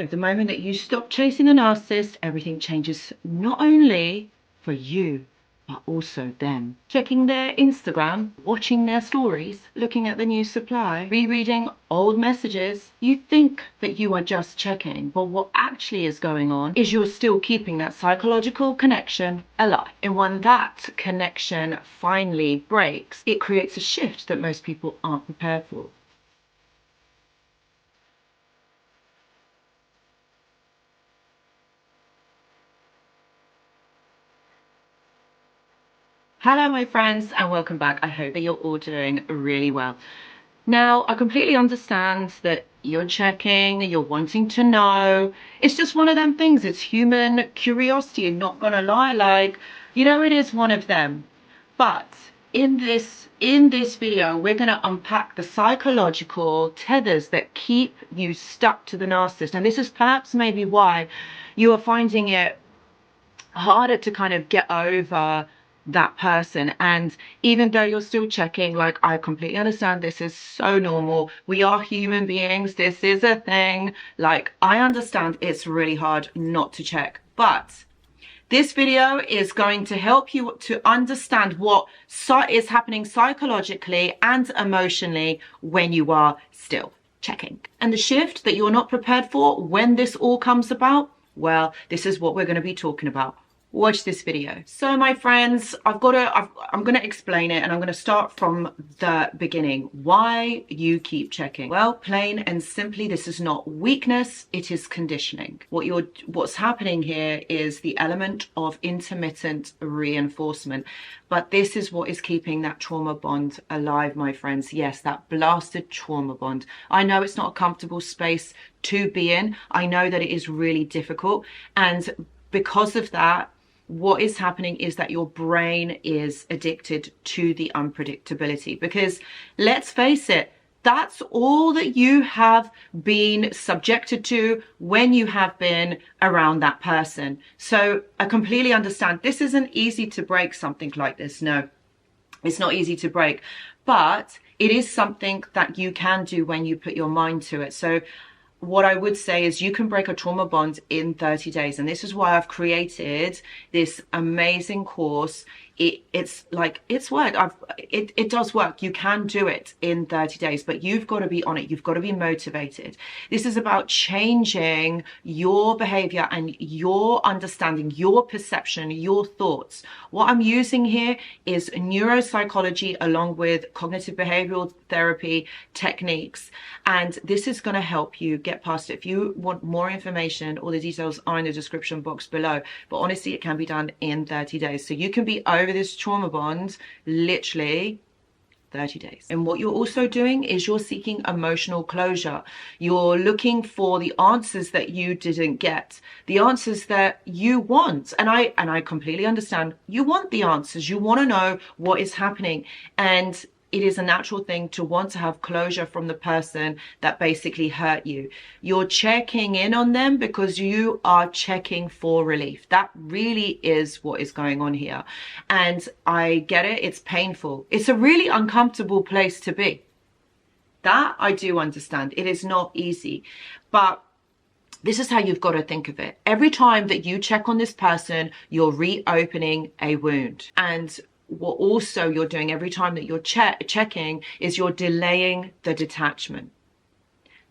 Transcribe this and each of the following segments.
The moment that you stop chasing a narcissist, everything changes, not only for you, but also them. Checking their Instagram, watching their stories, looking at the new supply, rereading old messages. You think that you are just checking, but what actually is going on is you're still keeping that psychological connection alive. And when that connection finally breaks, it creates a shift that most people aren't prepared for. Hello my friends and welcome back. I hope that you're all doing really well. Now, I completely understand that you're checking, you're wanting to know. It's just one of them things. It's human curiosity, not gonna lie, it is one of them. But in this video, we're gonna unpack the psychological tethers that keep you stuck to the narcissist. And this is perhaps maybe why you are finding it harder to kind of get over that person. And even though you're still checking, I completely understand, this is so normal. We are human beings. This is a thing. I understand it's really hard not to check, but this video is going to help you to understand what is happening psychologically and emotionally when you are still checking. And the shift that you're not prepared for when this all comes about, well, this is what we're going to be talking about. Watch this video. So my friends, I'm going to explain it, and I'm going to start from the beginning. Why you keep checking? Well, plain and simply, this is not weakness, it is conditioning. What's happening here is the element of intermittent reinforcement. But this is what is keeping that trauma bond alive, my friends. Yes, that blasted trauma bond. I know it's not a comfortable space to be in. I know that it is really difficult. And because of that, what is happening is that your brain is addicted to the unpredictability, because let's face it, that's all that you have been subjected to when you have been around that person. So I completely understand. This isn't easy to break, something like this. No, it's not easy to break, but it is something that you can do when you put your mind to it. So what I would say is you can break a trauma bond in 30 days. And this is why I've created this amazing course. It's work. It does work. You can do it in 30 days, but you've got to be on it. You've got to be motivated. This is about changing your behavior and your understanding, your perception, your thoughts. What I'm using here is neuropsychology along with cognitive behavioral therapy techniques. And this is going to help you get past it. If you want more information, all the details are in the description box below. But honestly, it can be done in 30 days. So you can be over this trauma bond literally 30 days. And what you're also doing is you're seeking emotional closure. You're looking for the answers that you didn't get, the answers that you want. And I completely understand. You want the answers. You want to know what is happening. And it is a natural thing to want to have closure from the person that basically hurt you. You're checking in on them because you are checking for relief. That really is what is going on here. And I get it. It's painful. It's a really uncomfortable place to be. That I do understand. It is not easy. But this is how you've got to think of it. Every time that you check on this person, you're reopening a wound. And what also you're doing every time that you're checking is you're delaying the detachment.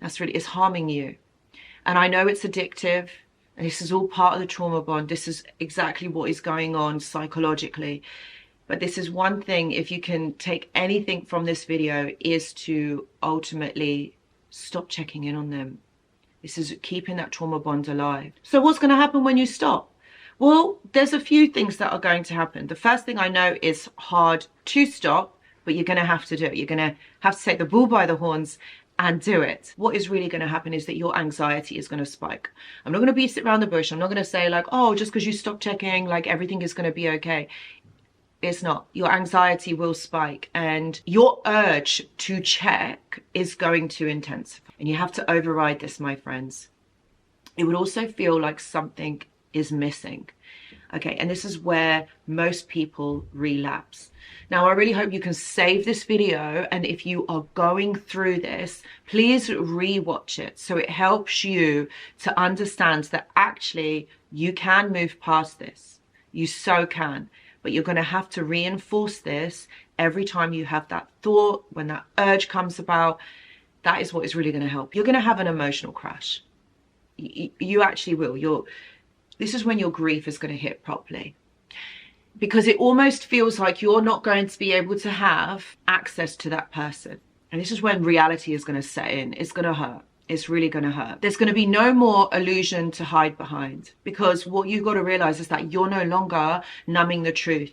It's harming you. And I know it's addictive, and this is all part of the trauma bond. This is exactly what is going on psychologically. But this is one thing, if you can take anything from this video, is to ultimately stop checking in on them. This is keeping that trauma bond alive. So what's going to happen when you stop? Well, there's a few things that are going to happen. The first thing I know is hard to stop, but you're going to have to do it. You're going to have to take the bull by the horns and do it. What is really going to happen is that your anxiety is going to spike. I'm not going to beat it around the bush. I'm not going to say oh, just because you stop checking, everything is going to be okay. It's not. Your anxiety will spike, and your urge to check is going to intensify. And you have to override this, my friends. It would also feel like something is missing. Okay, and this is where most people relapse. Now, I really hope you can save this video, and if you are going through this, please rewatch it so it helps you to understand that actually you can move past this. You so can, but you're going to have to reinforce this every time you have that thought, when that urge comes about. That is what is really going to help. You're going to have an emotional crash. You actually will. This is when your grief is going to hit properly, because it almost feels like you're not going to be able to have access to that person. And this is when reality is going to set in. It's going to hurt. It's really going to hurt. There's going to be no more illusion to hide behind, because what you've got to realize is that you're no longer numbing the truth.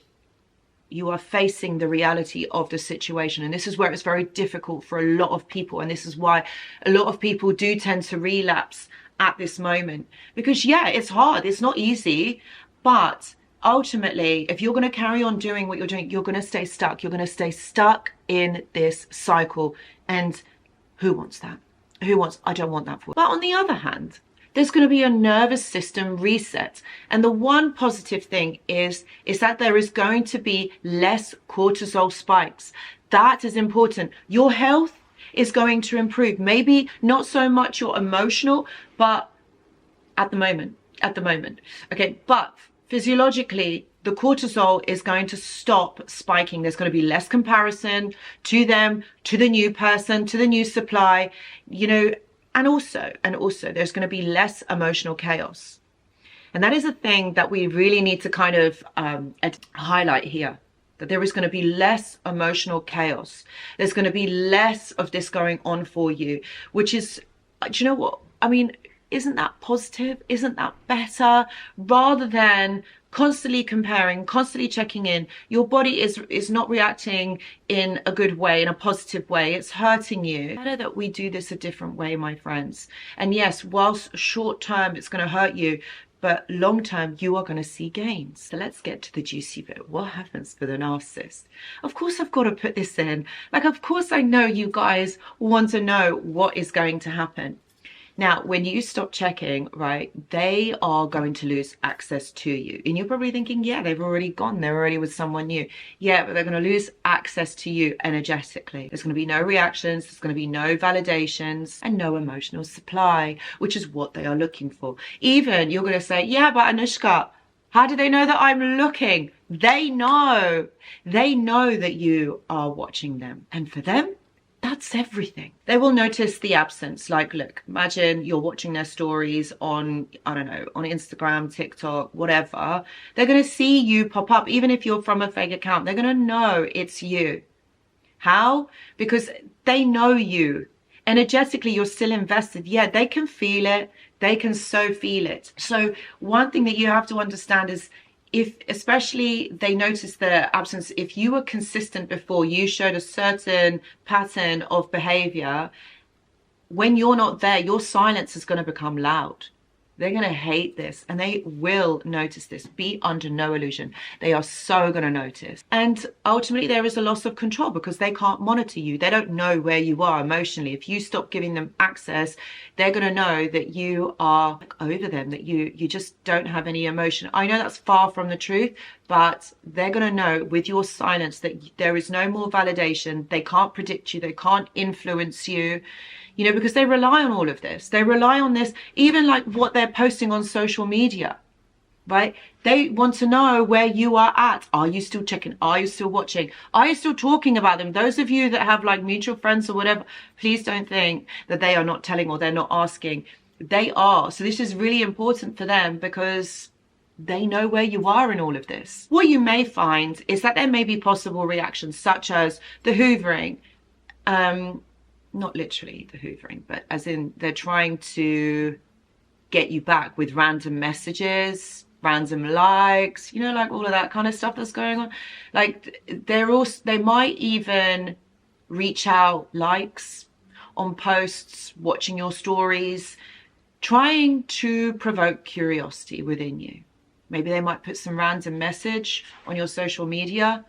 You are facing the reality of the situation. And this is where it's very difficult for a lot of people. And this is why a lot of people do tend to relapse at this moment, because yeah, it's hard, it's not easy, but ultimately, if you're going to carry on doing what you're doing, you're going to stay stuck. You're going to stay stuck in this cycle. And who wants that? I don't want that for you. But on the other hand, there's going to be a nervous system reset. And the one positive thing is that there is going to be less cortisol spikes. That is important. Your health is going to improve. Maybe not so much your emotional, but at the moment. Okay, but physiologically, the cortisol is going to stop spiking. There's going to be less comparison to them, to the new person, to the new supply, you know, and also there's going to be less emotional chaos. And that is a thing that we really need to kind of highlight here, that there is going to be less emotional chaos. There's going to be less of this going on for you, which is, do you know what? I mean, isn't that positive? Isn't that better? Rather than constantly comparing, constantly checking in, your body is not reacting in a good way, in a positive way. It's hurting you. It's better that we do this a different way, my friends. And yes, whilst short term it's going to hurt you, but long term you are going to see gains. So let's get to the juicy bit. What happens for the narcissist? Of course I've got to put this in. Like, of course I know you guys want to know what is going to happen. Now, when you stop checking, right, they are going to lose access to you. And you're probably thinking, yeah, they've already gone. They're already with someone new. Yeah, but they're going to lose access to you energetically. There's going to be no reactions. There's going to be no validations and no emotional supply, which is what they are looking for. Even you're going to say, yeah, but Anushka, how do they know that I'm looking? They know. They know that you are watching them. And for them, that's everything. They will notice the absence. Like, look, imagine you're watching their stories on, I don't know, on Instagram, TikTok, whatever. They're going to see you pop up. Even if you're from a fake account, they're going to know it's you. How? Because they know you. Energetically, you're still invested. Yeah, they can feel it. They can so feel it. So one thing that you have to understand is, if especially they notice the absence, if you were consistent before, you showed a certain pattern of behavior, when you're not there, your silence is going to become loud. They're going to hate this, and they will notice this. Be under no illusion. They are so going to notice. And ultimately, there is a loss of control because they can't monitor you. They don't know where you are emotionally. If you stop giving them access, they're going to know that you are over them, that you just don't have any emotion. I know that's far from the truth, but they're going to know with your silence that there is no more validation. They can't predict you. They can't influence you. You know, because they rely on all of this. They rely on this, even like what they're posting on social media, right? They want to know where you are at. Are you still checking? Are you still watching? Are you still talking about them? Those of you that have like mutual friends or whatever, please don't think that they are not telling or they're not asking. They are. So this is really important for them because they know where you are in all of this. What you may find is that there may be possible reactions such as the hoovering, not literally the hoovering, but as in they're trying to get you back with random messages, random likes, you know, like all of that kind of stuff that's going on. Like they might even reach out, likes on posts, watching your stories, trying to provoke curiosity within you. Maybe they might put some random message on your social media.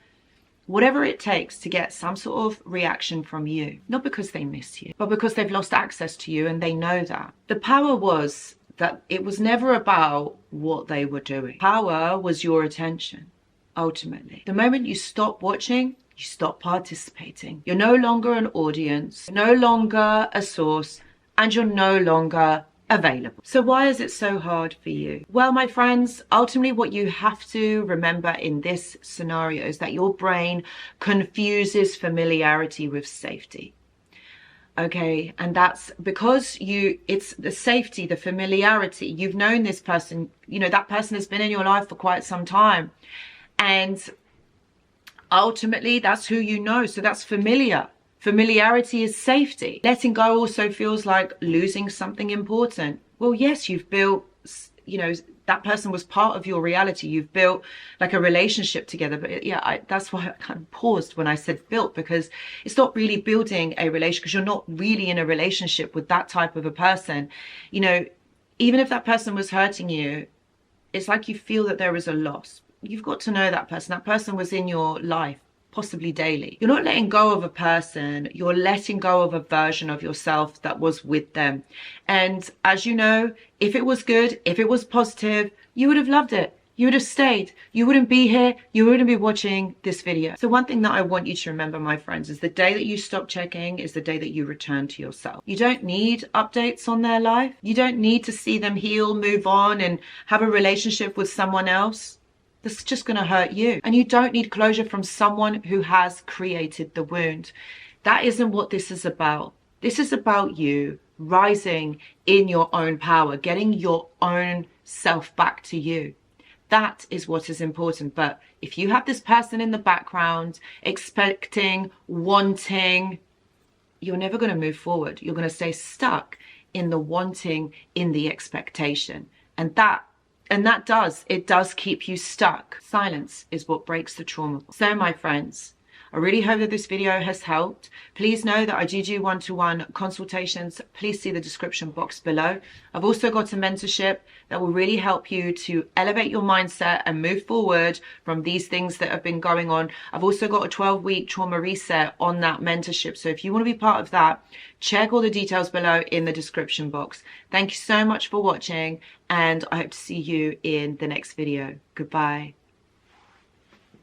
Whatever it takes to get some sort of reaction from you, not because they miss you, but because they've lost access to you and they know that. The power was that it was never about what they were doing. Power was your attention, ultimately. The moment you stop watching, you stop participating. You're no longer an audience, no longer a source, and you're no longer available. So why is it so hard for you? Well, my friends, ultimately what you have to remember in this scenario is that your brain confuses familiarity with safety. Okay, and that's because it's the safety, the familiarity. You've known this person, you know, that person has been in your life for quite some time. And ultimately, that's who you know. So that's familiar. Familiarity is safety. Letting go also feels like losing something important. Well, yes, you've built, you know, that person was part of your reality. You've built like a relationship together. But yeah, that's why I kind of paused when I said built, because it's not really building a relationship, because you're not really in a relationship with that type of a person. You know, even if that person was hurting you, it's like you feel that there is a loss. You've got to know that person. That person was in your life, possibly daily. You're not letting go of a person, you're letting go of a version of yourself that was with them. And as you know, if it was good, if it was positive, you would have loved it. You would have stayed. You wouldn't be here. You wouldn't be watching this video. So one thing that I want you to remember, my friends, is the day that you stop checking is the day that you return to yourself. You don't need updates on their life. You don't need to see them heal, move on, and have a relationship with someone else. This is just going to hurt you. And you don't need closure from someone who has created the wound. That isn't what this is about. This is about you rising in your own power, getting your own self back to you. That is what is important. But if you have this person in the background, expecting, wanting, you're never going to move forward. You're going to stay stuck in the wanting, in the expectation. And it does keep you stuck. Silence is what breaks the trauma. So my friends, I really hope that this video has helped. Please know that I do one-to-one consultations. Please see the description box below. I've also got a mentorship that will really help you to elevate your mindset and move forward from these things that have been going on. I've also got a 12-week trauma reset on that mentorship. So if you want to be part of that, check all the details below in the description box. Thank you so much for watching, and I hope to see you in the next video. Goodbye.